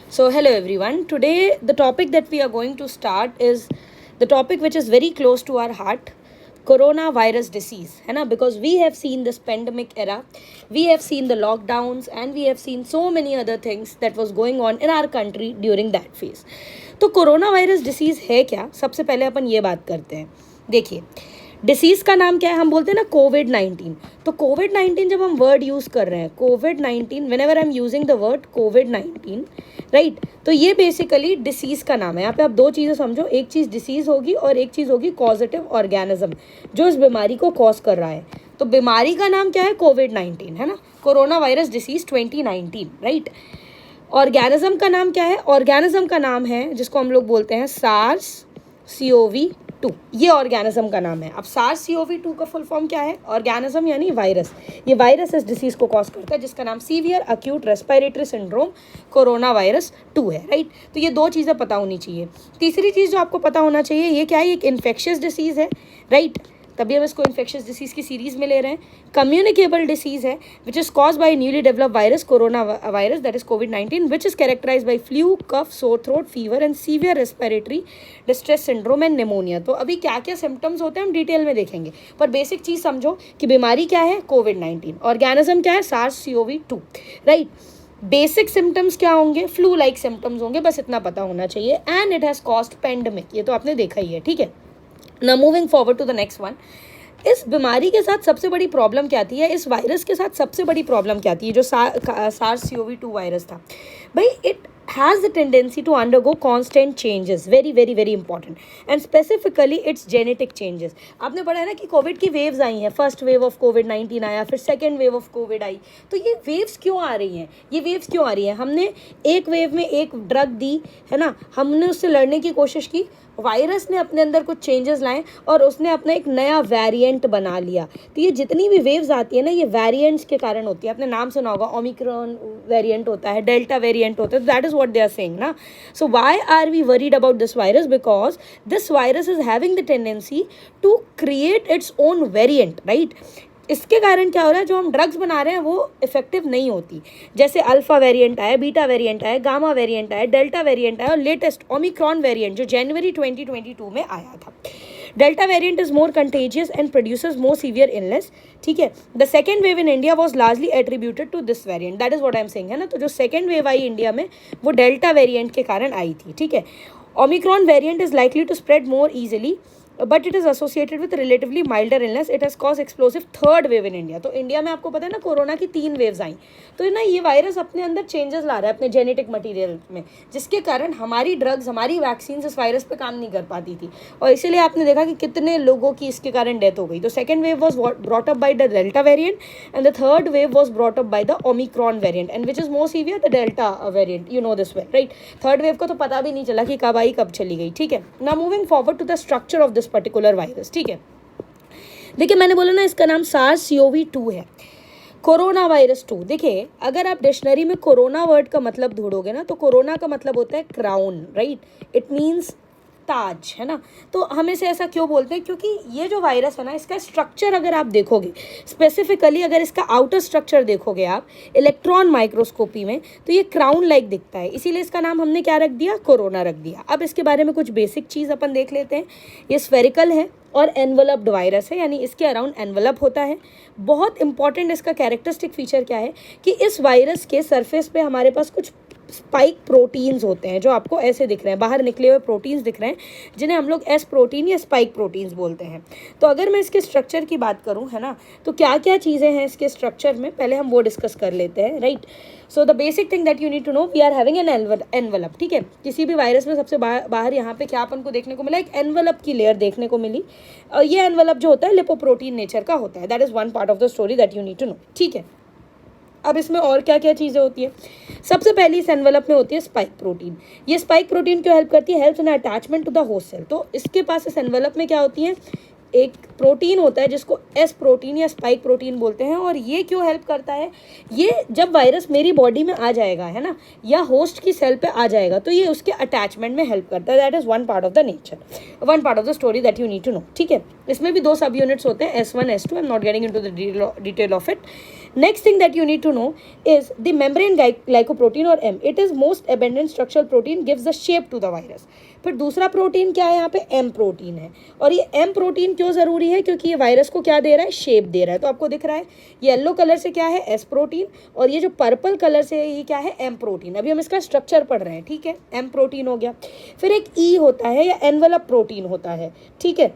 So, hello everyone. Today, the topic that we are going to start is the topic which is very close to our heart, coronavirus disease. है ना? Because we have seen this pandemic era, we have seen the lockdowns, and we have seen so many other things that was going on in our country during that phase. तो corona virus disease है क्या? सबसे पहले अपन ये बात करते हैं. देखिए, डिसीज़ का नाम क्या है? हम बोलते हैं ना कोविड-19. तो कोविड-19 जब हम वर्ड यूज़ कर रहे हैं, कोविड-19, whenever I am using the word कोविड-19, राइट, तो ये बेसिकली डिसीज़ का नाम है. यहाँ पे आप दो चीज़ें समझो, एक चीज़ डिसीज़ होगी और एक चीज़ होगी कॉजेटिव ऑर्गेनिज्म जो इस बीमारी को कॉज कर रहा है. तो बीमारी का नाम क्या है? कोविड-19, है ना, corona virus disease 2019, right. Organism का नाम क्या है? ऑर्गेनिज्म का नाम है जिसको हम लोग बोलते हैं सार्स CoV-2. ये ऑर्गेनिज्म का नाम है. अब सार्स CoV-2 का फुल फॉर्म क्या है? ऑर्गेनिज्म यानी वायरस. ये वायरस इस डिसीज को कॉज करता है जिसका नाम severe acute respiratory syndrome corona virus 2 है, राइट. तो ये दो चीज़ें पता होनी चाहिए. तीसरी चीज़ जो आपको पता होना चाहिए, ये क्या है? एक इन्फेक्शियस डिसीज़ है, राइट. तभी हम इसको इन्फेक्शियस डिसीज़ की सीरीज़ में ले रहे हैं. कम्युनिकेबल डिसीज़ है which is cause by newly developed virus corona virus that is कोविड-19 which is characterize by flu, cough, sore throat, fever and severe respiratory distress syndrome and pneumonia. तो अभी क्या क्या सिम्टम्स होते हैं हम डिटेल में देखेंगे, पर बेसिक चीज़ समझो कि बीमारी क्या है? कोविड-19. ऑर्गेनिज्म क्या है? SARS CoV-2, right. Basic symptoms क्या होंगे? फ्लू लाइक सिम्टम्स होंगे, बस इतना पता होना चाहिए. And it has caused pandemic, ये तो आपने देखा ही है, ठीक है. Now moving forward to the next one. इस बीमारी के साथ सबसे बड़ी प्रॉब्लम क्या आती है? इस वायरस के साथ सबसे बड़ी प्रॉब्लम क्या आती है? जो सार्स CoV-2 वायरस था भाई, it has the tendency to undergo constant changes, very very very important, and specifically its genetic changes. आपने पढ़ा है ना कि कोविड की वेव्स आई हैं. फर्स्ट वेव ऑफ कोविड-19 आया, फिर सेकेंड वेव ऑफ कोविड आई. तो ये वेव्स क्यों आ रही हैं? ये वेव्स क्यों आ रही हैं? हमने एक वेव में एक ड्रग दी, है ना, हमने उससे लड़ने की कोशिश की, वायरस ने अपने अंदर कुछ चेंजेस लाए और उसने अपना एक नया वेरिएंट बना लिया. तो ये जितनी भी वेव्स आती है ना, ये वेरिएंट्स के कारण होती है. आपने नाम सुना होगा, ओमिक्रॉन वेरिएंट होता है, डेल्टा वेरिएंट होता है. That is what they are saying ना. So why are we worried about this virus? Because this virus is having the tendency to create its own variant, right. इसके कारण क्या हो रहा है? जो हम ड्रग्स बना रहे हैं वो इफेक्टिव नहीं होती. जैसे अल्फा वेरिएंट आया, बीटा वेरिएंट आया, गामा वेरिएंट आया, डेल्टा वेरिएंट आया और लेटेस्ट ओमिक्रॉन वेरिएंट जो जनवरी 2022 में आया था. Delta variant is more contagious and produces more severe illness, ठीक है. The second wave in India was largely attributed to this variant. That is what I am saying, है ना. तो जो सेकेंड वेव आई इंडिया में वो डेल्टा वेरिएंट के कारण आई थी, ठीक है. Omicron variant is likely to spread more easily but it is associated with relatively milder illness. It has cause explosive third wave in India. तो इंडिया में आपको पता है ना कोरोना की 3 वेव्स आई. तो ना ये वायरस अपने अंदर चेंजेस ला रहा है अपने जेनेटिक मटेरियल में, जिसके कारण हमारी ड्रग्स, हमारी वैक्सीन इस वायरस पे काम नहीं कर पाती थी और इसीलिए आपने देखा कि कितने लोगों की इसके कारण डेथ हो गई. तो second wave was brought up by the delta variant and the third wave was brought up by the Omicron variant and which is more severe the delta variant. You know this well, right. Third wave को तो पता भी नहीं चला कि कब आई कब चली गई, ठीक है. Now moving forward to the structure of this particular virus, ठीक है. देखिए, मैंने बोला ना इसका नाम सार्स CoV-2 है, कोरोना वायरस 2. देखिए, अगर आप डिक्शनरी में कोरोना वर्ड का मतलब ढूंढोगे ना, तो कोरोना का मतलब होता है क्राउन, राइट. इट मीन्स ताज, है ना. तो हम इसे ऐसा क्यों बोलते हैं? क्योंकि ये जो वायरस है ना, इसका स्ट्रक्चर अगर आप देखोगे, स्पेसिफिकली अगर इसका आउटर स्ट्रक्चर देखोगे आप इलेक्ट्रॉन माइक्रोस्कोपी में, तो ये क्राउन लाइक दिखता है. इसीलिए इसका नाम हमने क्या रख दिया? कोरोना रख दिया. अब इसके बारे में कुछ बेसिक चीज़ अपन देख लेते हैं. ये स्फेरिकल है और एनवलप्ड वायरस है, यानी इसके अराउंड एनवलप होता है. बहुत इंपॉर्टेंट इसका कैरेक्टरिस्टिक फीचर क्या है कि इस वायरस के सरफेस पे हमारे पास कुछ स्पाइक प्रोटीन्स होते हैं जो आपको ऐसे दिख रहे हैं, बाहर निकले हुए प्रोटीन्स दिख रहे हैं, जिन्हें हम लोग एस प्रोटीन या स्पाइक प्रोटीन्स बोलते हैं. तो अगर मैं इसके स्ट्रक्चर की बात करूं, है ना, तो क्या क्या चीज़ें हैं इसके स्ट्रक्चर में, पहले हम वो डिस्कस कर लेते हैं, right. So the basic thing that you need to know, we are having an envelope, ठीक है. किसी भी वायरस में सबसे बाहर यहाँ पे क्या अपन को देखने को मिला? एक एनवलप की लेयर देखने को मिली. और ये एनवलप जो होता है लिपोप्रोटीन नेचर का होता है. That is one part of the story that you need to know, ठीक है. अब इसमें और क्या क्या चीज़ें होती है? सबसे पहली इस एनवलप में होती है स्पाइक प्रोटीन. ये स्पाइक प्रोटीन क्यों हेल्प करती है? Helps in attachment to the host cell. तो इसके पास इस एनवलप में क्या होती है? एक प्रोटीन होता है जिसको एस प्रोटीन या स्पाइक प्रोटीन बोलते हैं, और ये क्यों हेल्प करता है, ये जब वायरस मेरी बॉडी में आ जाएगा, है ना, या होस्ट की सेल पे आ जाएगा, तो ये उसके अटैचमेंट में हेल्प करता है. That is one part of the nature, one part of the story that you need to know. ठीक है, इसमें भी 2 सब यूनिट्स होते हैं, S1 S2. I am not getting into the detail of it. Next thing that you need to know is the membrane glycoprotein or M. It is most abundant structural protein, gives the shape to the virus. फिर दूसरा protein क्या है यहाँ पे, M protein है. और ये M protein क्यों ज़रूरी है, क्योंकि ये वायरस को क्या दे रहा है, शेप दे रहा है. तो आपको दिख रहा है येलो कलर से क्या है, S प्रोटीन, और ये जो पर्पल कलर से है ये क्या है, M प्रोटीन. अभी हम इसका स्ट्रक्चर पढ़ रहे हैं. ठीक है, M प्रोटीन हो गया. फिर एक E होता है या एनवेलप प्रोटीन होता है. ठीक है,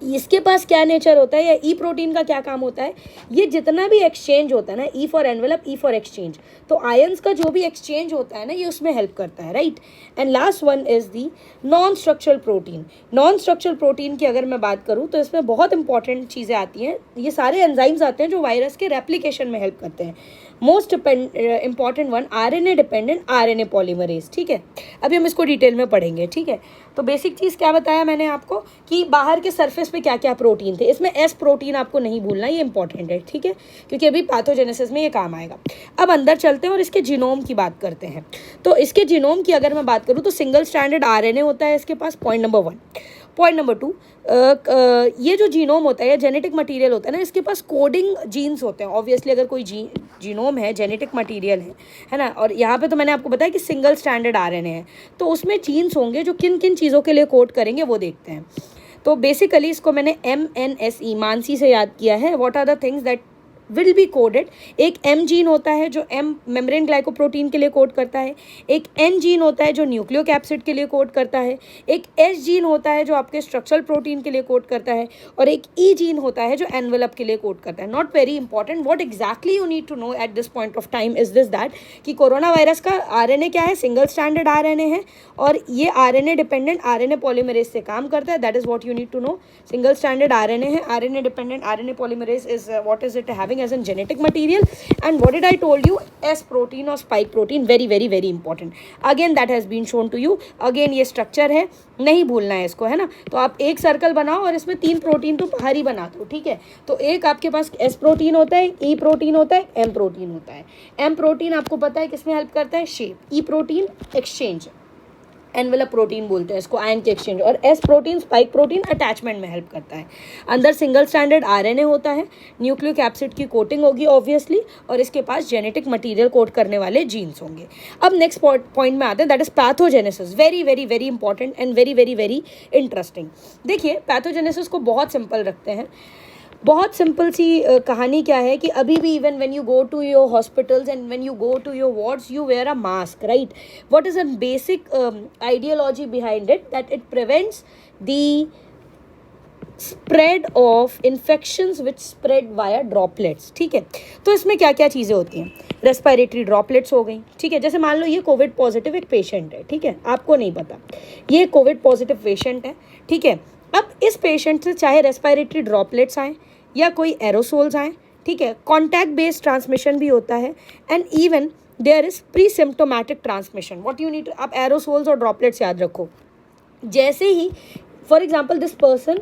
इसके पास क्या नेचर होता है, या ई प्रोटीन का क्या काम होता है, ये जितना भी एक्सचेंज होता है ना, E for envelope, E for exchange, तो आयंस का जो भी एक्सचेंज होता है ना, ये उसमें हेल्प करता है, right. And last one is the non structural protein. Non structural protein की अगर मैं बात करूँ तो इसमें बहुत इंपॉर्टेंट चीज़ें आती हैं. ये सारे एंजाइम्स आते हैं जो वायरस के रेप्लिकेशन में हेल्प करते हैं. Most important one RNA dependent RNA polymerase. ठीक है, अभी हम इसको डिटेल में पढ़ेंगे. ठीक है, तो बेसिक चीज़ क्या बताया मैंने आपको कि बाहर के सरफेस पे क्या क्या प्रोटीन थे. इसमें S प्रोटीन आपको नहीं भूलना, ये इंपॉर्टेंट है. ठीक है, क्योंकि अभी पैथोजेनेसिस में ये काम आएगा. अब अंदर चलते हैं और इसके जीनोम की बात करते हैं. तो इसके जीनोम की अगर मैं बात करूँ तो सिंगल स्ट्रैंडेड RNA होता है इसके पास, पॉइंट नंबर 1. पॉइंट नंबर 2, ये जो जीनोम होता है या जेनेटिक मटेरियल होता है ना, इसके पास कोडिंग जीन्स होते हैं. ऑब्वियसली अगर कोई जीनोम है, जेनेटिक मटेरियल है ना, और यहाँ पे तो मैंने आपको बताया कि सिंगल स्ट्रैंडेड RNA है, तो उसमें जीन्स होंगे जो किन किन चीज़ों के लिए कोड करेंगे वो देखते हैं. तो बेसिकली इसको मैंने MNSE मानसी से याद किया है. What are the things that will be coded. एक M जीन होता है जो M मेम्ब्रेन ग्लाइकोप्रोटीन के लिए कोड करता है. एक N जीन होता है जो न्यूक्लियोकैप्सिड के लिए कोड करता है. एक S जीन होता है जो आपके स्ट्रक्चरल प्रोटीन के लिए कोड करता है. और एक E जीन होता है जो एनवेलप के लिए कोड करता है. Not very important. What exactly you need to know at this point of time is this that कि कोरोना वायरस का RNA क्या है, सिंगल स्ट्रैंडेड RNA है, और ये RNA डिपेंडेंट RNA पॉलीमरेज से काम करता है. That is what you need to know. Single stranded RNA है, RNA dependent RNA polymerase is what is it having as in genetic material. And what did I told you, S protein or spike protein, very very very important. Again that has been shown to you. Again ये structure है, नहीं भूलना है इसको, है ना. तो आप एक सर्कल बनाओ और इसमें 3 प्रोटीन तो बाहर ही बना दो. ठीक है, तो एक आपके पास S प्रोटीन होता है, E प्रोटीन होता है, M प्रोटीन होता है. M प्रोटीन आपको पता है किसमें हेल्प करता है, shape. E protein exchange, envelope protein बोलते हैं इसको, आयन के एक्सचेंज. और S protein, spike protein attachment में हेल्प करता है. अंदर सिंगल स्ट्रैंडेड RNA होता है, न्यूक्लियोकैप्सिड की कोटिंग होगी ऑब्वियसली, और इसके पास जेनेटिक मटेरियल कोड करने वाले जीन्स होंगे. अब नेक्स्ट पॉइंट में आते हैं, that is pathogenesis. Very very very important and very very very interesting. देखिए पैथोजेनेसिस को बहुत सिंपल रखते हैं. बहुत सिंपल सी कहानी क्या है कि अभी भी even when you go to your hospitals and when you go to your wards you wear a mask, right. What is a basic ideology behind it, that it prevents the spread of infections which spread via droplets. ठीक है, तो इसमें क्या क्या चीज़ें होती हैं, respiratory droplets हो गई. ठीक है, जैसे मान लो ये कोविड पॉजिटिव एक पेशेंट है. ठीक है, आपको नहीं पता ये कोविड पॉजिटिव पेशेंट है. ठीक है, अब इस पेशेंट से चाहे रेस्पिरेटरी ड्रॉपलेट्स आए या कोई एरोसोल्स आए, ठीक है, कॉन्टैक्ट बेस्ड ट्रांसमिशन भी होता है. And even there is pre symptomatic transmission. What you need, आप एरोसोल्स और ड्रॉपलेट्स याद रखो. जैसे ही for example this person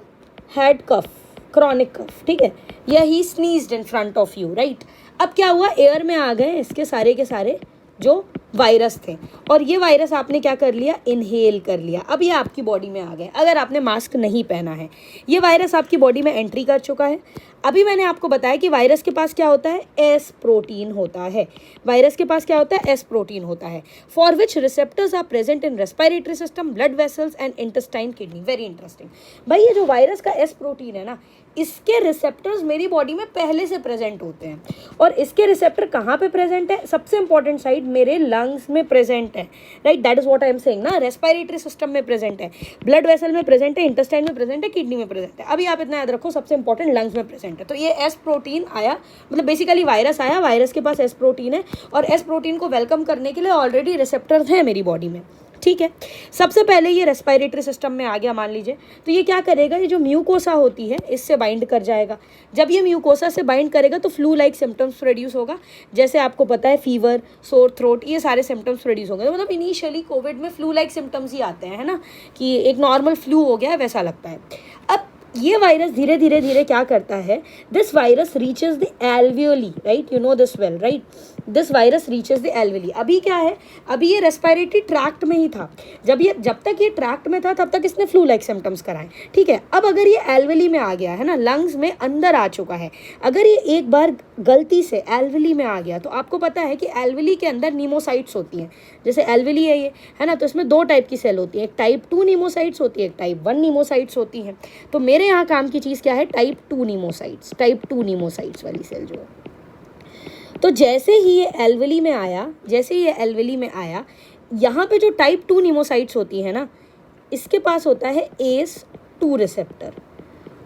had cough, chronic cough, ठीक है, या he sneezed in front of you, right. अब क्या हुआ, एयर में आ गए इसके सारे के सारे जो वायरस थे, और ये वायरस आपने क्या कर लिया, इनहेल कर लिया. अब ये आपकी बॉडी में आ गए. अगर आपने मास्क नहीं पहना है, ये वायरस आपकी बॉडी में एंट्री कर चुका है. अभी मैंने आपको बताया कि वायरस के पास क्या होता है, एस प्रोटीन होता है. वायरस के पास क्या होता है, एस प्रोटीन होता है, for which receptors are present in respiratory system, blood vessels and intestine, kidney. Very interesting भाई. ये जो वायरस का एस प्रोटीन है ना, इसके रिसेप्टर्स मेरी बॉडी में पहले से प्रेजेंट होते हैं. और इसके रिसेप्टर कहाँ पे प्रेजेंट है, सबसे इंपॉर्टेंट साइड मेरे लंग्स में प्रेजेंट है, right. That is what I am saying ना. रेस्पिरेटरी सिस्टम में प्रेजेंट है, ब्लड वेसल में प्रेजेंट है, इंटेस्टाइन में प्रेजेंट है, किडनी में प्रेजेंट है. अभी आप इतना याद रखो, सबसे इंपॉर्टेंट लंग्स में प्रेजेंट है. तो ये एस प्रोटीन आया, मतलब बेसिकली वायरस आया, वायरस के पास एस प्रोटीन है, और एस प्रोटीन को वेलकम करने के लिए ऑलरेडी रिसेप्टर्स हैं मेरी बॉडी में. ठीक है, सबसे पहले ये रेस्पिरेटरी सिस्टम में आ गया मान लीजिए, तो ये क्या करेगा, ये जो म्यूकोसा होती है इससे बाइंड कर जाएगा. जब ये म्यूकोसा से बाइंड करेगा तो फ्लू लाइक सिम्टम्स प्रोड्यूस होगा. जैसे आपको पता है फीवर, सोर थ्रोट, ये सारे सिम्टम्स प्रोड्यूस होंगे. तो मतलब इनिशियली कोविड में फ्लू लाइक सिम्टम्स ही आते हैं, है ना, कि एक नॉर्मल फ्लू हो गया है वैसा लगता है. अब ये वायरस धीरे धीरे धीरे क्या करता है, this virus reaches the alveoli, right, you know this well, right, this virus reaches the alveoli. अभी क्या है, अभी ये रेस्पिरेटरी ट्रैक्ट में ही था, जब तक ये ट्रैक्ट में था तब तक इसने फ्लू लाइक सिम्टम्स कराए, ठीक है। अब अगर ये एल्वियोली में आ गया है ना, लंग्स में अंदर आ चुका है, अगर ये एक बार गलती से एल्वियोली में आ गया, तो आपको पता है कि एल्वियोली के अंदर नीमोसाइट्स होती हैं, जैसे एल्वियोली है ये, है ना, तो इसमें 2 टाइप की सेल होती है, एक टाइप 2 नीमोसाइट्स होती है, एक टाइप 1 नीमोसाइट्स होती हैं। तो मेरे यहाँ काम की चीज़ क्या है, टाइप 2 नीमोसाइट्स, टाइप 2 नीमोसाइट्स वाली सेल जो है। तो जैसे ही ये एल्वियोली में आया, जैसे ये एल्वियोली में आया, यहाँ पे जो टाइप 2 नीमोसाइट्स होती है ना, इसके पास होता है ACE2 रिसेप्टर,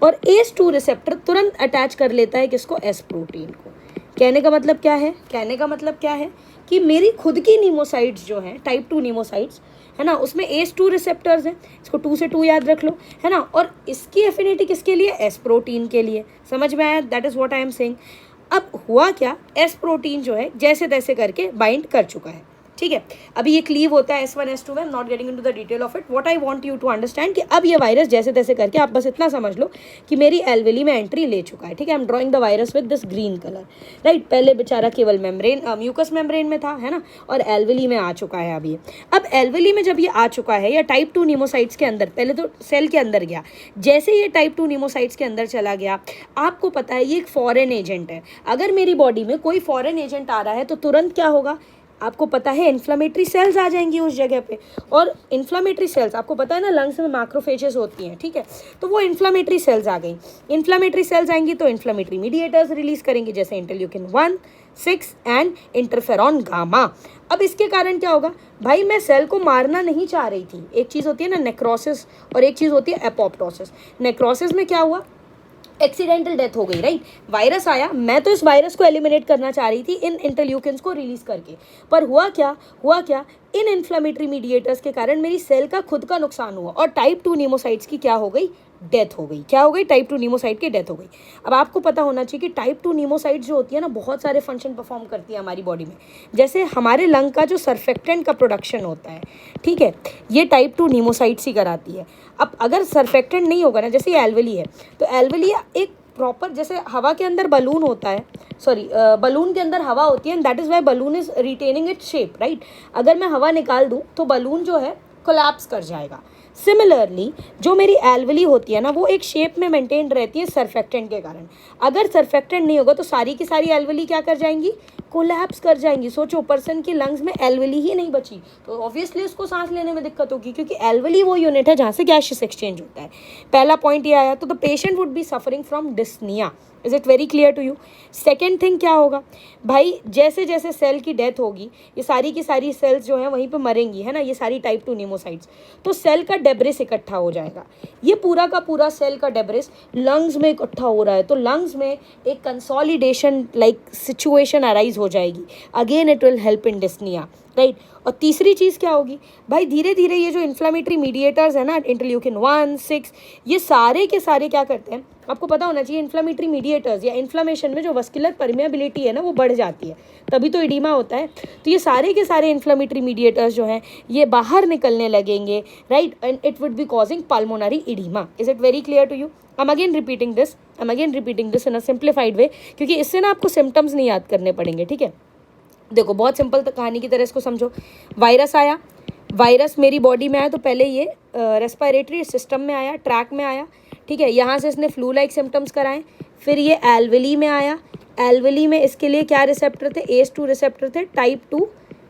और ACE2 रिसेप्टर तुरंत अटैच कर लेता है किसको, एस प्रोटीन को। कहने का मतलब क्या है, कहने का मतलब क्या है कि मेरी खुद की नीमोसाइट्स जो हैं, टाइप 2 नीमोसाइट्स, है ना, उसमें ACE2 रिसेप्टर्स हैं, इसको 2 से 2 याद रख लो, है ना, और इसकी एफिनिटी किसके लिए, एस प्रोटीन के लिए। समझ में आया, that is what I am saying. अब हुआ क्या, एस प्रोटीन जो है जैसे तैसे करके बाइंड कर चुका है, ठीक है। अभी ये क्लीव होता है S1 S2 में, not getting into the detail of it, what I want you to understand कि अब ये वायरस जैसे तैसे करके, आप बस इतना समझ लो कि मेरी एल्वियोली में एंट्री ले चुका है, ठीक है। I am drawing the virus with this green colour, right. पहले बेचारा केवल मेम्ब्रेन, म्यूकस मेम्ब्रेन में था, है ना, और एल्वियोली में आ चुका है अभी। अब एल्वियोली में जब ये आ चुका है, या टाइप 2 नीमोसाइट्स के अंदर, पहले तो सेल के अंदर गया, जैसे ये टाइप 2 नीमोसाइट्स के अंदर चला गया, आपको पता है ये एक फॉरेन एजेंट है। अगर मेरी बॉडी में कोई फॉरेन एजेंट आ रहा है तो तुरंत क्या होगा, आपको पता है इन्फ्लेमेटरी सेल्स आ जाएंगी उस जगह पे, और इन्फ्लेमेटरी सेल्स आपको पता है ना, लंग्स में मैक्रोफेजेस होती हैं, ठीक है, तो वो इन्फ्लेमेटरी सेल्स आ गई। इन्फ्लेमेटरी सेल्स आएंगी तो इन्फ्लेमेटरी मीडिएटर्स रिलीज करेंगे, जैसे इंटरल्यूकिन 1, 6 एंड इंटरफेरॉन गामा। अब इसके कारण क्या होगा, भाई मैं सेल को मारना नहीं चाह रही थी, एक चीज़ होती है ना नेक्रोसिस, और एक चीज़ होती है एपोप्टोसिस। नेक्रोसिस में क्या हुआ, एक्सीडेंटल डेथ हो गई, राइट। वायरस आया, मैं तो इस वायरस को एलिमिनेट करना चाह रही थी इन इंटरल्यूकिन्स को रिलीज करके, पर हुआ क्या, इन इन्फ्लेमेटरी मीडिएटर्स के कारण मेरी सेल का खुद का नुकसान हुआ, और टाइप 2 नीमोसाइट्स की क्या हो गई, डेथ हो गई। क्या हो गई, टाइप 2 नीमोसाइट की डेथ हो गई। अब आपको पता होना चाहिए कि टाइप 2 नीमोसाइट जो होती है ना, बहुत सारे फंक्शन परफॉर्म करती है हमारी बॉडी में। जैसे हमारे लंग का जो सर्फेक्टेंट का प्रोडक्शन होता है, ठीक है, ये टाइप 2 नीमोसाइट्स ही कराती है। अब अगर सर्फेक्टेंट नहीं होगा ना, जैसे ये एल्वियोली है, तो एल्वियोली एक प्रॉपर, जैसे हवा के अंदर बलून होता है, सॉरी बलून के अंदर हवा होती है, and that is Y balloon is retaining its shape, right. अगर मैं हवा निकाल दूँ तो बलून जो है कोलैप्स कर जाएगा। सिमिलरली जो मेरी एल्वियोली होती है ना, वो एक शेप में मेंटेन रहती है सर्फेक्टेंट के कारण। अगर सर्फेक्टेंट नहीं होगा तो सारी की सारी एल्वियोली क्या कर जाएंगी, कोलैप्स कर जाएंगी। सोचो, पर्सन की लंग्स में एल्वियोली ही नहीं बची, तो ऑब्वियसली उसको सांस लेने में दिक्कत होगी, क्योंकि एल्वियोली वो यूनिट है जहाँ से गैसियस एक्सचेंज होता है। पहला पॉइंट ये आया, तो the patient would be suffering from dyspnoea. Is it very clear to you. Second thing क्या होगा, भाई जैसे जैसे सेल की डेथ होगी, ये सारी की सारी सेल्स जो हैं वहीं पे मरेंगी, है ना, ये सारी टाइप 2 नीमोसाइट्स, तो सेल का डेब्रिस इकट्ठा हो जाएगा। ये पूरा का पूरा सेल का डेब्रिस लंग्स में इकट्ठा हो रहा है, तो लंग्स में एक कंसोलिडेशन लाइक सिचुएशन अराइज हो जाएगी। Again it will help in dyspnoea, right. और तीसरी चीज़ क्या होगी, भाई धीरे धीरे ये जो इन्फ्लेमेटरी मीडिएटर्स है ना, इंटरल्यूकिन 1, 6, ये सारे के सारे क्या करते हैं, आपको पता होना चाहिए, इन्फ्लेमेटरी मीडिएटर्स या इन्फ्लेमेशन में जो वस्कुलर परमेबिलिटी है ना, वो बढ़ जाती है, तभी तो इडीमा होता है। तो ये सारे के सारे इन्फ्लेमेटरी मीडिएटर्स जो हैं ये बाहर निकलने लगेंगे, right, and it would be causing pulmonary oedema. Is it very clear to you. I'm again repeating this in a simplified way, क्योंकि इससे ना आपको सिम्टम्स नहीं याद करने पड़ेंगे, ठीक है। देखो, बहुत सिंपल कहानी की तरह इसको समझो। वायरस आया, वायरस मेरी बॉडी में आया, तो पहले ये रेस्पिरेटरी सिस्टम में आया, ट्रैक में आया, ठीक है, यहाँ से इसने फ्लू लाइक सिम्टम्स कराएं। फिर ये एल्वियोली में आया, एल्वियोली में इसके लिए क्या रिसेप्टर थे, ACE2 रिसेप्टर थे टाइप 2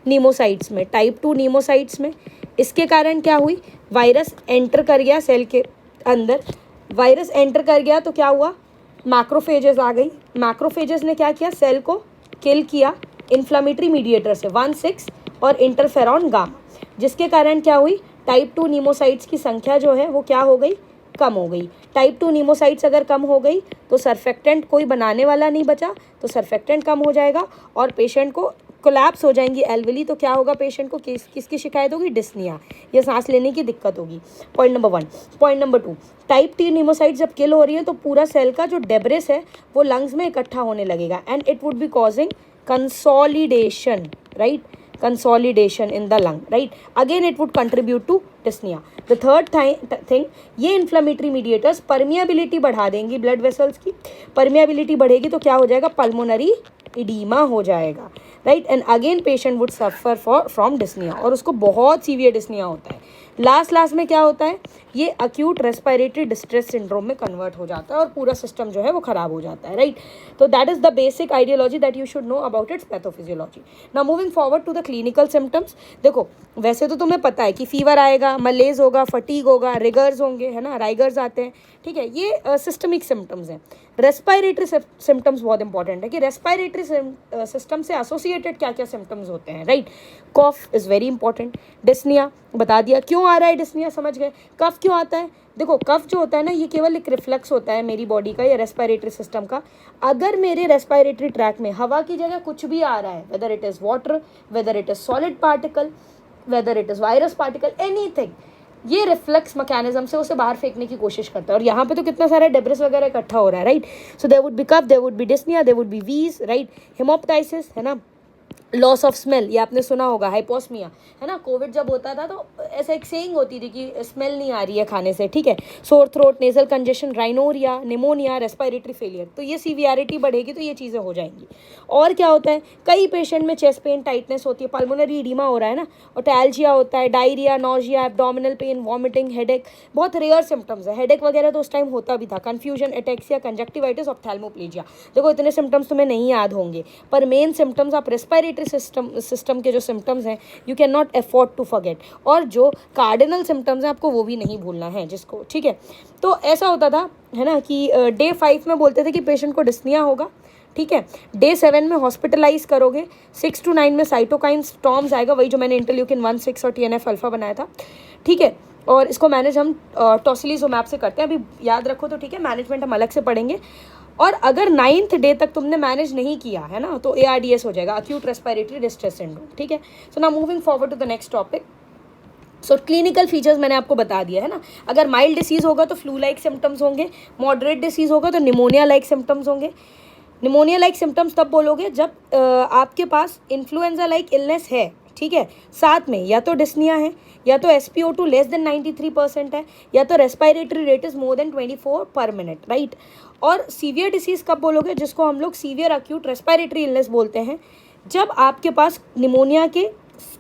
नीमोसाइट्स में, टाइप 2 नीमोसाइट्स में। इसके कारण क्या हुई, वायरस एंटर कर गया सेल के अंदर। वायरस एंटर कर गया तो क्या हुआ, मैक्रोफेजेस आ गई। मैक्रोफेजेस ने क्या किया, सेल को किल किया इन्फ्लेमेटरी मीडिएटर से 1, 6 और इंटरफेरॉन गामा, जिसके कारण क्या हुई, टाइप 2 नीमोसाइट्स की संख्या जो है वो क्या हो गई, कम हो गई। टाइप 2 नीमोसाइट्स अगर कम हो गई तो सर्फेक्टेंट कोई बनाने वाला नहीं बचा, तो सर्फेक्टेंट कम हो जाएगा और पेशेंट को कोलैप्स हो जाएंगी एल्वियोली। तो क्या होगा, पेशेंट को किसकी शिकायत होगी, डिस्निया, या सांस लेने की दिक्कत होगी। Point number 1। Point number 2, type 2 नीमोसाइट जब किल हो रही है तो पूरा सेल का जो डेब्रिस है वो लंग्स में इकट्ठा होने लगेगा, and it would be causing consolidation, right, consolidation in the lung, right. Again it would contribute to dyspnoea. The third thing, ये इन्फ्लेमेटरी मीडिएटर्स परमिएबिलिटी बढ़ा देंगी ब्लड वेसल्स की। परमिएबिलिटी बढ़ेगी तो क्या हो जाएगा, पल्मोनरी इडीमा हो जाएगा, right. And again patient would suffer from dyspnoea, और उसको बहुत सीवियर डिस्निया होता है। लास्ट में क्या होता है, ये अक्यूट रेस्पिरेटरी डिस्ट्रेस सिंड्रोम में कन्वर्ट हो जाता है और पूरा सिस्टम जो है वो खराब हो जाता है, राइट। तो that is the basic ideology that you should know about its pathophysiology. Now moving forward to the clinical symptoms. देखो वैसे तो तुम्हें पता है कि फीवर आएगा, मलेज होगा, फटीग होगा, रिगर्स होंगे, है ना, राइगर्स आते हैं, ठीक है, ये सिस्टमिक सिम्टम्स हैं। रेस्पिरेटरी सिम्टम्स बहुत इंपॉर्टेंट है कि रेस्पिरेटरी सिस्टम से एसोसिएटेड क्या क्या सिम्टम्स होते हैं, right. Cough is very important. Dyspnoea बता दिया क्यों आ रहा है, डिस्निया समझ गए। कफ क्यों आता है, देखो कफ जो होता है ना, ये केवल एक रिफ्लेक्स होता है मेरी बॉडी का या रेस्पिरेटरी सिस्टम का। अगर मेरे रेस्पिरेटरी ट्रैक में हवा की जगह कुछ भी आ रहा है, whether it is water, whether it is solid particle, whether it is virus particle, anything, ये रिफ्लेक्स मैकेनिज्म से उसे बाहर फेंकने की कोशिश करता है। और यहाँ पे तो कितना सारा डेब्रिस वगैरह इकट्ठा हो रहा है, right. So there would be cough, there would be dyspnoea, there would be wheeze, right. Haemoptysis, है ना, लॉस ऑफ स्मेल, ये आपने सुना होगा, हाइपोस्मिया, है ना। कोविड जब होता था तो ऐसा एक सेइंग होती थी कि स्मेल नहीं आ रही है खाने से, ठीक है। Sore throat, nasal congestion, rhinorrhoea, pneumonia, respiratory failure, तो ये सीवियरिटी बढ़ेगी तो ये चीज़ें हो जाएंगी। और क्या होता है, कई पेशेंट में चेस्ट पेन, टाइटनेस होती है, पल्मोनरी इडीमा हो रहा है ना, और टैल्जिया होता है, diarrhoea, nausea, abdominal pain, vomiting, headache, बहुत रेयर सिम्टम्स है। हेडेक वगैरह तो उस टाइम होता भी था, कन्फ्यूजन, एटेक्सिया, कंजक्टिवाइटिस, ऑप्थेल्मोप्लेजिया। देखो इतने सिम्टम्स तुम्हें नहीं याद होंगे, पर मेन सिम्टम्स आप रेस्पिरेटरी सिस्टम के जो सिम्टम्स हैं you can not afford to forget, और जो कार्डिनल सिम्टम्स हैं आपको वो भी नहीं भूलना है जिसको, ठीक है। तो ऐसा होता था, है ना, कि डे 5 में बोलते थे कि पेशेंट को डिस्निया होगा, ठीक है। डे 7 में हॉस्पिटलाइज करोगे, 6 to 9 में साइटोकाइन स्टॉर्म्स आएगा, वही जो मैंने इंटरल्यूकिन 1, 6 और TNF अल्फा बनाया था, ठीक है। और इसको मैनेज हम टोसिलिजुमैब से करते हैं, अभी याद रखो तो ठीक है, मैनेजमेंट हम अलग से पढ़ेंगे। और अगर 9th डे तक तुमने मैनेज नहीं किया है ना, तो ARDS हो जाएगा, अक्यूट रेस्पिरेटरी डिस्ट्रेस सिंड्रोम, ठीक है। So now moving forward to the next topic. So clinical features मैंने आपको बता दिया है ना। अगर माइल्ड डिसीज होगा तो फ्लू लाइक सिम्टम्स होंगे, मॉडरेट डिसीज होगा तो निमोनिया लाइक सिम्टम्स होंगे। निमोनिया लाइक सिम्टम्स तब बोलोगे जब आपके पास इन्फ्लुएंजा लाइक इलनेस है, ठीक है, साथ में या तो डिस्निया है, या तो SpO2 लेस देन 93% है, या तो respiratory rate is more than 24 पर मिनट, राइट। और सीवियर डिसीज़ कब बोलोगे, जिसको हम लोग सीवियर अक्यूट रेस्पिरेटरी इलनेस बोलते हैं, जब आपके पास निमोनिया के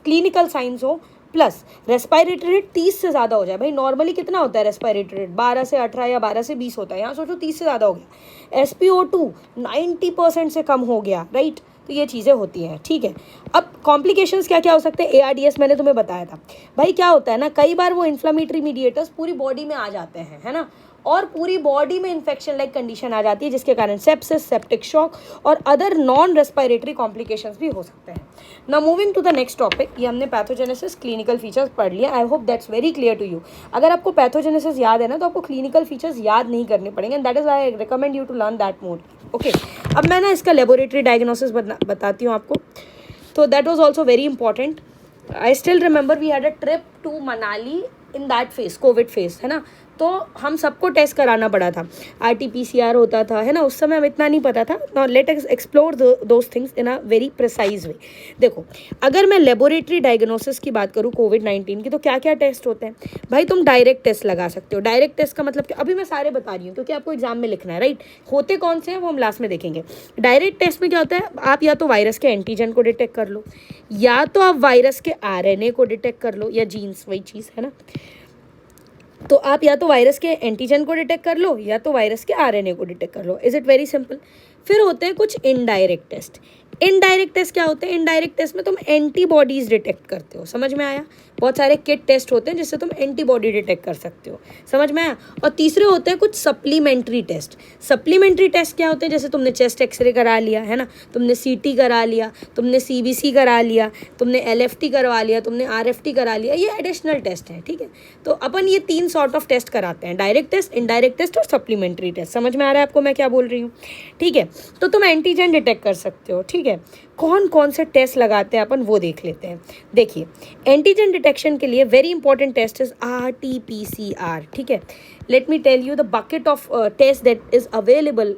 क्लिनिकल साइंस हो प्लस रेस्पिरेटरी रेट 30 से ज़्यादा हो जाए। भाई नॉर्मली कितना होता है रेस्पिरेटरी रेट, 12 से 18 या 12 से 20 होता है, यहाँ सोचो 30 से ज़्यादा हो गया, SpO2 90% से कम हो गया, राइट। तो ये चीज़ें होती हैं, ठीक है। अब कॉम्प्लिकेशंस क्या क्या हो सकते हैं, ARDS मैंने तुम्हें बताया था। भाई क्या होता है ना, कई बार वो इन्फ्लेमेटरी मीडिएटर्स पूरी बॉडी में आ जाते हैं, है ना, और पूरी बॉडी में इन्फेक्शन लाइक कंडीशन आ जाती है, जिसके कारण सेप्सिस, सेप्टिक शॉक और अदर नॉन रेस्पिरेटरी कॉम्प्लिकेशंस भी हो सकते हैं। Now moving to the next topic, ये हमने पैथोजेनेसिस, क्लिनिकल फीचर्स पढ़ लिया। I hope that's very clear to you. अगर आपको पैथोजेनेसिस याद है ना, तो आपको क्लिनिकल फीचर्स याद नहीं करने पड़ेंगे, and that is I recommend you to learn that more, okay. अब मैं ना इसका लेबोरेटरी डायग्नोसिस बताती हूँ आपको, तो that was also very important. I still remember we had a trip to Manali in that phase, COVID phase, है ना, तो हम सबको टेस्ट कराना पड़ा था, RT-PCR होता था, है ना, उस समय हमें इतना नहीं पता था। Now let us explore those things in a very precise वे। देखो अगर मैं लेबोरेटरी डायग्नोसिस की बात करूँ कोविड-19 की, तो क्या क्या टेस्ट होते हैं भाई, तुम डायरेक्ट टेस्ट लगा सकते हो। डायरेक्ट टेस्ट का मतलब क्या, अभी मैं सारे बता रही हूँ क्योंकि आपको एग्जाम में लिखना है, राइट। होते कौन से हैं वो हम लास्ट में देखेंगे। डायरेक्ट टेस्ट में क्या होता है, आप या तो वायरस के एंटीजन को डिटेक्ट कर लो, या तो आप वायरस के RNA को डिटेक्ट कर लो, या जीन्स, वही चीज़ है ना। तो आप या तो वायरस के एंटीजन को डिटेक्ट कर लो, या तो वायरस के RNA को डिटेक्ट कर लो। Is it very simple. फिर होते हैं कुछ इनडायरेक्ट टेस्ट। इनडायरेक्ट टेस्ट क्या होते हैं, इनडायरेक्ट टेस्ट में तुम एंटीबॉडीज डिटेक्ट करते हो, समझ में आया। बहुत सारे किट टेस्ट होते हैं जिससे तुम एंटीबॉडी डिटेक्ट कर सकते हो, समझ में आया। और तीसरे होते हैं कुछ सप्लीमेंट्री टेस्ट। सप्लीमेंट्री टेस्ट क्या होते हैं, जैसे तुमने चेस्ट एक्सरे करा लिया, है ना, तुमने CT करा लिया, तुमने CBC करा लिया, तुमने LFT करवा लिया, तुमने RFT करा लिया, ये एडिशनल टेस्ट है, ठीक है। तो अपन ये 3 सॉर्ट ऑफ टेस्ट कराते हैं, डायरेक्ट टेस्ट, इनडायरेक्ट टेस्ट और सप्लीमेंट्री टेस्ट। समझ में आ रहा है आपको मैं क्या बोल रही हूँ, ठीक है। तो तुम एंटीजन डिटेक्ट कर सकते हो, ठीक है। कौन कौन से टेस्ट लगाते हैं अपन वो देख लेते हैं। देखिए एंटीजन डिटेक्शन के लिए very important test is RT-PCR, ठीक है। Let me tell you the bucket of test that is available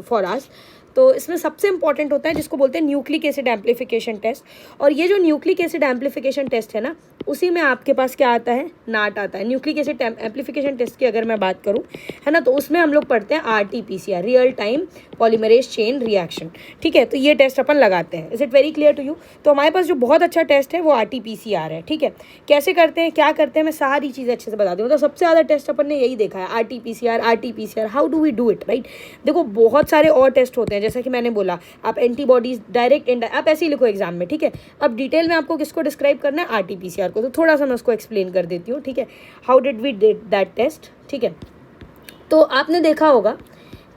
for us. तो इसमें सबसे इंपॉर्टेंट होता है जिसको बोलते हैं न्यूक्लिक एसिड एम्प्लीफिकेशन टेस्ट। और ये जो न्यूक्लिक एसिड एम्प्लीफिकेशन टेस्ट है ना, उसी में आपके पास क्या आता है, नाट आता है, न्यूक्लिक एसिड एम्प्लीफिकेशन टेस्ट की अगर मैं बात करूँ, है ना, तो उसमें हम लोग पढ़ते हैं RT-PCR, real time polymerase chain reaction, ठीक है। तो ये टेस्ट अपन लगाते हैं। Is it very clear to you? तो हमारे पास जो बहुत अच्छा टेस्ट है वो RT-PCR है, ठीक है। कैसे करते हैं, क्या करते हैं, मैं सारी चीज़ें अच्छे से बता दूँ। तो सबसे ज़्यादा टेस्ट अपन ने यही देखा है, RT-PCR। How do we do it, right? देखो बहुत सारे और टेस्ट होते हैं, जैसा कि मैंने बोला, आप एंटीबॉडीज डायरेक्ट आप ऐसे ही लिखो एग्जाम में, ठीक है। अब डिटेल में आपको किसको डिस्क्राइब करना है, RT-PCR को, तो थोड़ा सा मैं उसको एक्सप्लेन कर देती हूँ, ठीक है। How did we did that test, ठीक है। तो आपने देखा होगा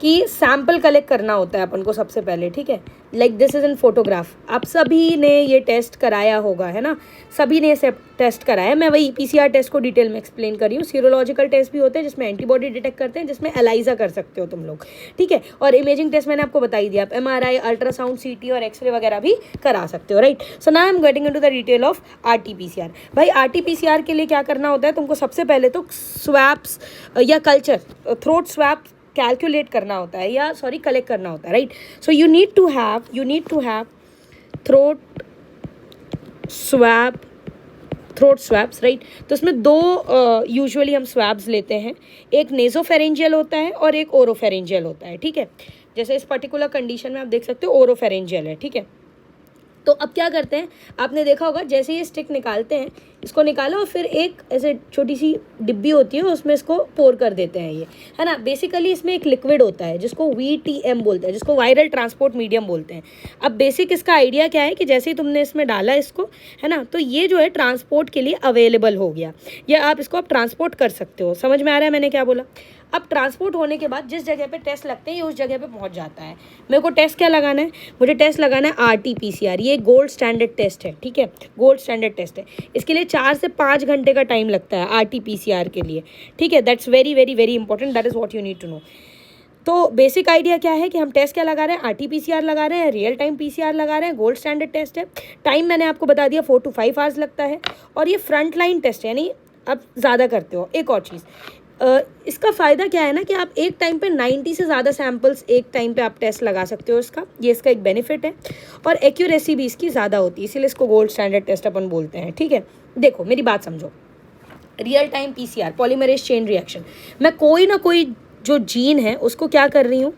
कि सैम्पल कलेक्ट करना होता है अपन को सबसे पहले, ठीक है। Like this is in photograph. आप सभी ने ये टेस्ट कराया होगा, है ना, सभी ने इसे टेस्ट कराया। मैं वही PCR टेस्ट को डिटेल में एक्सप्लेन कर रही हूँ। सीरोलॉजिकल टेस्ट भी होते हैं जिसमें एंटीबॉडी डिटेक्ट करते हैं, जिसमें एलाइजा कर सकते हो तुम लोग, ठीक है। और इमेजिंग टेस्ट मैंने आपको बता ही दिया, आप MRI, अल्ट्रासाउंड, CT और एक्सरे वगैरह भी करा सकते हो, right. So now I am getting into the detail of RT-PCR। भाई RT-PCR के लिए क्या करना होता है तुमको, सबसे पहले तो स्वैप्स या कल्चर, थ्रोट स्वैप कैलकुलेट करना होता है, या सॉरी कलेक्ट करना होता है, right. So you need to have throat swabs, right. तो उसमें दो यूजुअली हम स्वैब्स लेते हैं, एक नेजोफेरेंजियल होता है और एक ओरोफेरेंजियल होता है, ठीक है। जैसे इस पर्टिकुलर कंडीशन में आप देख सकते हो ओरोफेरेंजियल है, ठीक है। तो अब क्या करते हैं, आपने देखा होगा, जैसे ये स्टिक निकालते हैं, इसको निकालो और फिर एक ऐसे छोटी सी डिब्बी होती है, उसमें इसको पोर कर देते हैं, ये है ना। बेसिकली इसमें एक लिक्विड होता है जिसको VTM बोलते हैं, जिसको वायरल ट्रांसपोर्ट मीडियम बोलते हैं। अब बेसिक इसका आइडिया क्या है कि जैसे ही तुमने इसमें डाला इसको, है ना, तो ये जो है ट्रांसपोर्ट के लिए अवेलेबल हो गया, या आप इसको आप ट्रांसपोर्ट कर सकते हो। समझ में आ रहा है मैंने क्या बोला? अब ट्रांसपोर्ट होने के बाद जिस जगह पे टेस्ट लगते हैं ये उस जगह पे पहुंच जाता है। मेरे को टेस्ट क्या लगाना है, मुझे टेस्ट लगाना है RT-PCR। ये गोल्ड स्टैंडर्ड टेस्ट है, ठीक है, गोल्ड स्टैंडर्ड टेस्ट है। इसके लिए 4 से 5 घंटे का टाइम लगता है RT-PCR के लिए, ठीक है। That's very very very important, that is what you need to know. तो बेसिक आइडिया क्या है कि हम टेस्ट क्या लगा रहे हैं, RT-PCR लगा रहे हैं, रियल टाइम PCR लगा रहे हैं, गोल्ड स्टैंडर्ड टेस्ट है। टाइम मैंने आपको बता दिया 4 to 5 आवर्स लगता है, और ये फ्रंट लाइन टेस्ट है, यानी आप ज़्यादा करते हो। एक और चीज़, इसका फ़ायदा क्या है ना कि आप एक टाइम पे 90 से ज़्यादा सैम्पल्स एक टाइम पे आप टेस्ट लगा सकते हो, ये इसका एक बेनिफिट है। और एक्यूरेसी भी इसकी ज़्यादा होती है, इसीलिए इसको गोल्ड स्टैंडर्ड टेस्ट अपन बोलते हैं, ठीक है। देखो मेरी बात समझो, real time PCR polymerase chain reaction, मैं कोई ना कोई जो जीन है उसको क्या कर रही हूँ,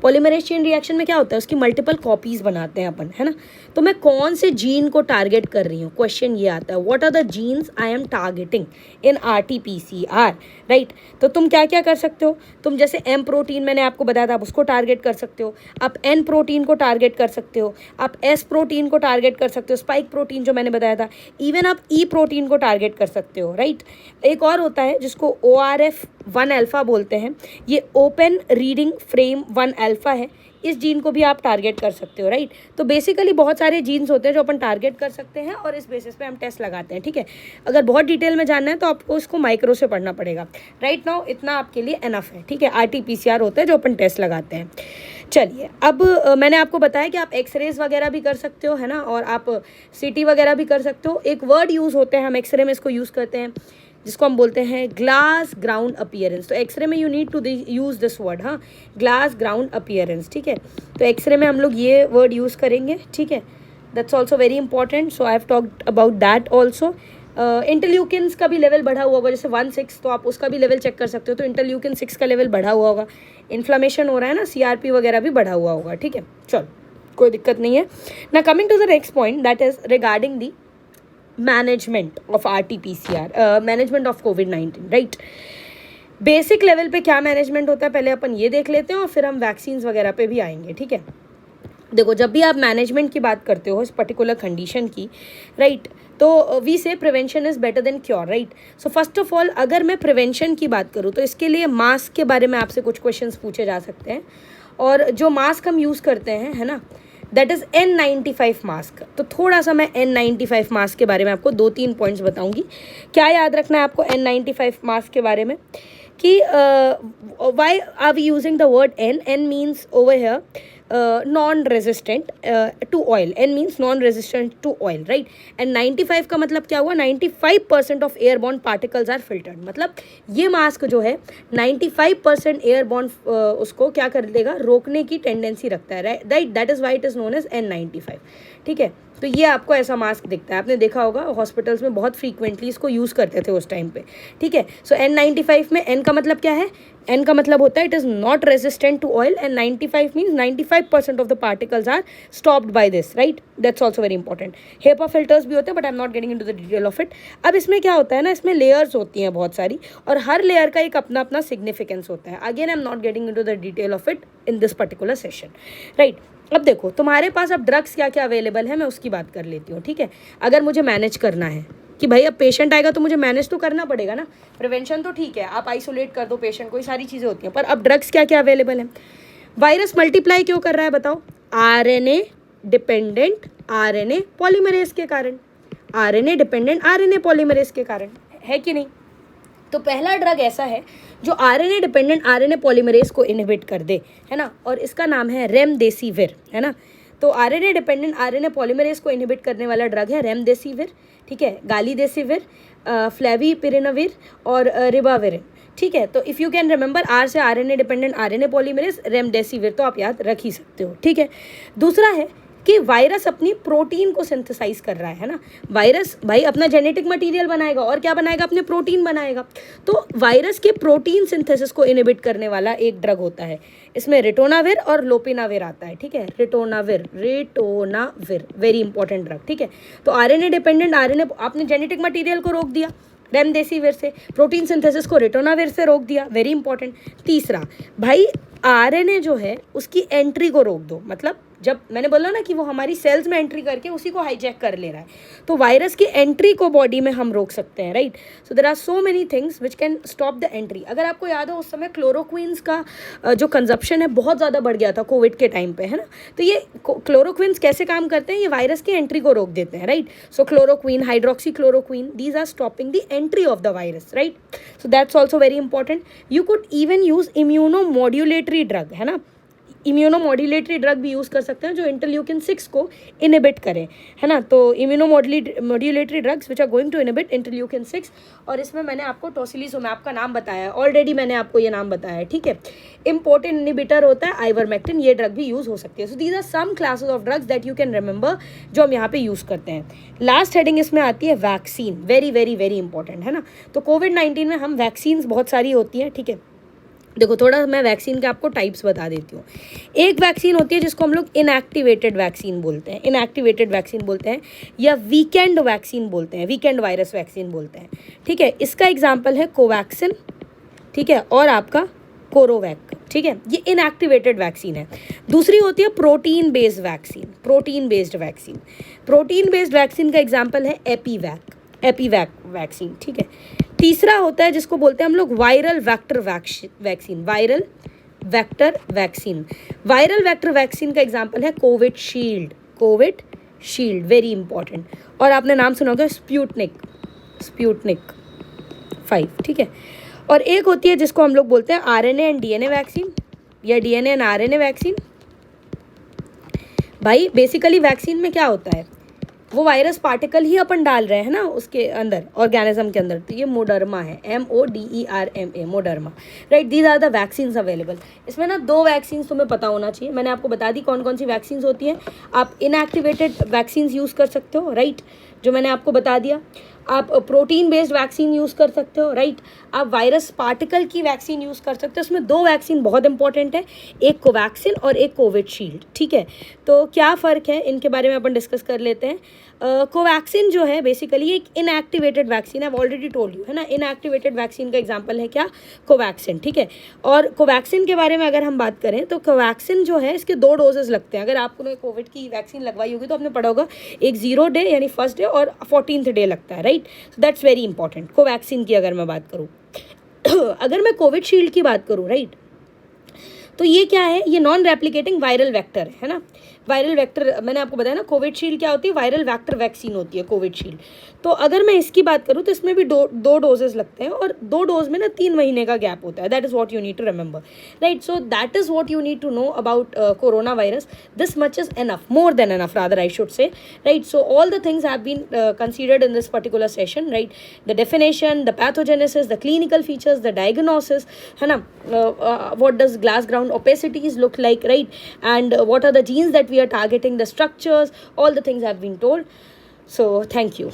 पॉलीमरेज चेन रिएक्शन में क्या होता है, उसकी मल्टीपल कॉपीज़ बनाते हैं अपन, है ना। तो मैं कौन से जीन को टारगेट कर रही हूँ, क्वेश्चन ये आता है, what are the genes I am targeting in RT-PCR, right. तो तुम क्या क्या कर सकते हो, तुम जैसे M प्रोटीन मैंने आपको बताया था, आप उसको टारगेट कर सकते हो, आप N प्रोटीन को टारगेट कर सकते हो, आप S प्रोटीन को टारगेट कर सकते हो, स्पाइक प्रोटीन जो मैंने बताया था, इवन आप E प्रोटीन को टारगेट कर सकते हो, राइट। एक और होता है जिसको ORF1 अल्फा बोलते हैं, ये ओपन रीडिंग फ्रेम 1 अल्फा है, इस जीन को भी आप टारगेट कर सकते हो, राइट। तो बेसिकली बहुत सारे जीन्स होते हैं जो अपन टारगेट कर सकते हैं, और इस बेसिस पे हम टेस्ट लगाते हैं, ठीक है। अगर बहुत डिटेल में जानना है तो आपको इसको माइक्रो से पढ़ना पड़ेगा। राइट नाउ इतना आपके लिए एनफ है, ठीक है। RT-PCR होता है जो अपन टेस्ट लगाते हैं। चलिए, अब मैंने आपको बताया कि आप एक्सरेज वगैरह भी कर सकते हो, है ना, और आप CT वगैरह भी कर सकते हो। एक वर्ड यूज़ होते हैं, हम एक्सरे में इसको यूज़ करते हैं, जिसको हम बोलते हैं ग्लास ग्राउंड अपीयरेंस। तो एक्सरे में you need to use this word, हाँ, ग्लास ग्राउंड अपीयरेंस, ठीक है। तो एक्सरे में हम लोग ये वर्ड यूज़ करेंगे, ठीक है। That's also very important, so I have talked about that also. Interleukins का भी लेवल बढ़ा हुआ होगा, जैसे 1/6, तो आप उसका भी लेवल चेक कर सकते हो। तो इंटरल्यूकिन 6 का लेवल बढ़ा हुआ होगा, इन्फ्लामेशन हो रहा है ना, CRP वगैरह भी बढ़ा हुआ होगा, ठीक है। चलो, कोई दिक्कत नहीं है ना। Coming to the next point, that is regarding the management of RT-PCR, management of COVID-19, right. Basic level पे क्या मैनेजमेंट होता है पहले अपन ये देख लेते हैं, और फिर हम वैक्सीन्स वगैरह पे भी आएंगे, ठीक है। देखो, जब भी आप मैनेजमेंट की बात करते हो इस पर्टिकुलर कंडीशन की, राइट, तो वी से prevention is better than cure, right. So first of all, अगर मैं प्रिवेंशन की बात करूँ तो इसके लिए मास्क के बारे में आपसे कुछ क्वेश्चंस पूछे जा सकते हैं। और जो मास्क हम यूज़ करते हैं, है ना, दैट इज़ N95 मास्क। तो थोड़ा सा मैं N95 मास्क के बारे में आपको 2-3 पॉइंट्स बताऊंगी। क्या याद रखना है आपको N95 मास्क के बारे में, कि why are we using the word N means over here non-resistant to oil. N means non-resistant to oil, right? And 95 का मतलब क्या हुआ, 95% of airborne particles are filtered। मतलब ये मास्क जो है 95% airborne उसको क्या कर देगा, रोकने की टेंडेंसी रखता है, right. That is why it is known as N95, ठीक है। तो ये आपको ऐसा मास्क दिखता है, आपने देखा होगा हॉस्पिटल्स में बहुत फ्रीक्वेंटली इसको यूज़ करते थे उस टाइम पे, ठीक है। सो N95 में N का मतलब क्या है, N का मतलब होता है it is not resistant to oil, and 95 मीन्स 95% of the particles are stopped by this, right, that's also very important. HEPA filters भी होते हैं, but I am not getting into the detail of it. अब इसमें क्या होता है ना, इसमें लेयर्स होती हैं बहुत सारी, और हर लेयर का एक अपना अपना सिग्निफिकेंस होता है। Again I am not getting into the detail of it in this particular session, right. अब देखो तुम्हारे पास अब ड्रग्स क्या क्या अवेलेबल है, मैं उसकी बात कर लेती हूँ, ठीक है। अगर मुझे मैनेज करना है कि भाई अब पेशेंट आएगा तो मुझे मैनेज तो करना पड़ेगा ना, प्रिवेंशन तो ठीक है, आप आइसोलेट कर दो पेशेंट को, ये सारी चीज़ें होती हैं, पर अब ड्रग्स क्या क्या अवेलेबल है। वायरस मल्टीप्लाई क्यों कर रहा है बताओ, आरएनए डिपेंडेंट आरएनए पॉलीमरेज के कारण, आरएनए डिपेंडेंट आरएनए पॉलीमरेज के कारण, है कि नहीं। तो पहला ड्रग ऐसा है जो आरएनए डिपेंडेंट आरएनए पॉलीमरेज को इनहिबिट कर दे, है ना, और इसका नाम है रेमडेसिविर, है ना। तो आरएनए डिपेंडेंट आरएनए पॉलीमरेज को इनहिबिट करने वाला ड्रग है रेमडेसिविर, ठीक है, गालीडेसिविर, फ्लेविपिराविर और रिबाविरिन, ठीक है। तो if you can remember, R से RNA dependent RNA polymerase, remdesivir तो आप याद रख ही सकते हो, ठीक है। दूसरा है कि वायरस अपनी प्रोटीन को सिंथेसाइज कर रहा है ना, वायरस भाई अपना जेनेटिक मटेरियल बनाएगा और क्या बनाएगा, अपने प्रोटीन बनाएगा। तो वायरस के प्रोटीन सिंथेसिस को इनहिबिट करने वाला एक ड्रग होता है, इसमें रिटोनाविर और लोपिनाविर आता है, ठीक है, रिटोनाविर वेरी इंपॉर्टेंट ड्रग, ठीक है। तो आरएनए डिपेंडेंट आरएनए, आपने जेनेटिक मटेरियल को रोक दिया रेमडेसिविर से, प्रोटीन सिंथेसिस को रिटोनाविर से रोक दिया, वेरी इंपॉर्टेंट। तीसरा भाई आरएनए जो है उसकी एंट्री को रोक दो, मतलब जब मैंने बोला ना कि वो हमारी सेल्स में एंट्री करके उसी को हाईजैक कर ले रहा है, तो वायरस की एंट्री को बॉडी में हम रोक सकते हैं, right. So there are so many things which can stop the entry. अगर आपको याद हो उस समय क्लोरोक्विन्स का जो कंजप्शन है बहुत ज़्यादा बढ़ गया था कोविड के टाइम पे, है ना। तो ये क्लोरोक्विन्स कैसे काम करते हैं, ये वायरस की एंट्री को रोक देते हैं, right. So chloroquine, hydroxy chloroquine, these are stopping the entry of the virus, right. So that's also very important. You could even use immunomodulatory drug, है ना, इम्यूनोमॉड्यूलेटरी ड्रग भी यूज़ कर सकते हैं जो इंटरल्यूकिन 6 को इनहिबिट करें, है ना। तो immunomodulatory drugs which are going to inhibit interleukin 6, और इसमें मैंने आपको टोसिलिजुमैब का नाम बताया है ऑलरेडी, मैंने आपको ये नाम बताया है, ठीक है। इंपॉर्टेंट इनहिबिटर होता है आइवरमेक्टिन, ये ड्रग भी यूज़ हो सकती है। So these are some classes of drugs that you can remember जो हम यहाँ पे यूज़ करते हैं। लास्ट हेडिंग इसमें आती है vaccine, very very very important, है ना। तो कोविड-19 में हम वैक्सीन बहुत सारी होती हैं, ठीक है। देखो थोड़ा मैं वैक्सीन के आपको टाइप्स बता देती हूँ। एक वैक्सीन होती है जिसको हम लोग इनएक्टिवेटेड वैक्सीन बोलते हैं, इनएक्टिवेटेड वैक्सीन बोलते हैं, या वीकेंड वैक्सीन बोलते हैं, वीकेंड वायरस वैक्सीन बोलते हैं, ठीक है। इसका एग्जाम्पल है कोवैक्सिन, ठीक है, और आपका कोरोवैक, ठीक है, ये इनएक्टिवेटेड वैक्सीन है। दूसरी होती है protein based vaccine, protein based vaccine, protein based vaccine का एग्जाम्पल है एपीवैक वैक्सीन, ठीक है। तीसरा होता है जिसको बोलते हैं हम लोग viral vector vaccine, viral vector vaccine. Viral vector vaccine का एग्जाम्पल है कोविशील्ड, वेरी इंपॉर्टेंट। और आपने नाम सुना होगा स्पुतनिक 5, ठीक है। और एक होती है जिसको हम लोग बोलते हैं आरएनए एंड डीएनए वैक्सीन, या डीएनए एंड आरएनए वैक्सीन। भाई बेसिकली वैक्सीन में क्या होता है, वो वायरस पार्टिकल ही अपन डाल रहे हैं ना उसके अंदर, ऑर्गेनिज्म के अंदर। तो ये मोडर्मा है, MODERMA, Moderna, right. These are the vaccines available. इसमें ना 2 वैक्सीन्स तुम्हें पता होना चाहिए, मैंने आपको बता दी कौन कौन सी वैक्सीन्स होती हैं। आप इनएक्टिवेटेड वैक्सीन्स यूज़ कर सकते हो, राइट, जो मैंने आपको बता दिया। आप प्रोटीन बेस्ड वैक्सीन यूज़ कर सकते हो, राइट। आप वायरस पार्टिकल की वैक्सीन यूज़ कर सकते हो। उसमें 2 वैक्सीन बहुत इंपॉर्टेंट है, एक कोवैक्सिन और एक कोविशील्ड, ठीक है। तो क्या फ़र्क है इनके बारे में अपन डिस्कस कर लेते हैं। कोवैक्सिन जो है बेसिकली एक inactivated vaccine, I already told you, है ना। इनएक्टिवेटेड वैक्सीन का एग्जांपल है क्या, कोवैक्सिन, ठीक है। और कोवैक्सिन के बारे में अगर हम बात करें तो कोवैक्सिन जो है इसके 2 डोजेस लगते हैं। अगर आपने कोविड की वैक्सीन लगवाई होगी तो आपने पढ़ा होगा, एक 0 डे यानी फर्स्ट डे और 14th डे लगता है, right. So that's very important. Covaxin की अगर मैं बात करूँ अगर मैं कोविशील्ड की बात करूँ, राइट, तो ये क्या है, ये नॉन रेप्लिकेटिंग वायरल वेक्टर है ना। वायरल वेक्टर मैंने आपको बताया ना, कोविशील्ड क्या होती है, वायरल वेक्टर वैक्सीन होती है कोविशील्ड। तो अगर मैं इसकी बात करूँ तो इसमें भी दो डोजेस लगते हैं, और 2 डोज में ना 3 महीने का गैप होता है। That is what you need to remember, right. So that is what you need to know about corona virus. This much is enough, more than enough rather I should say, right. So all the things have been considered in this particular session, right? The definition, the pathogenesis, the clinical features, the diagnosis, है ना, what does glass ground opacities look like, right? And what are the genes that we we are targeting the structures, all the things have been told. So thank you.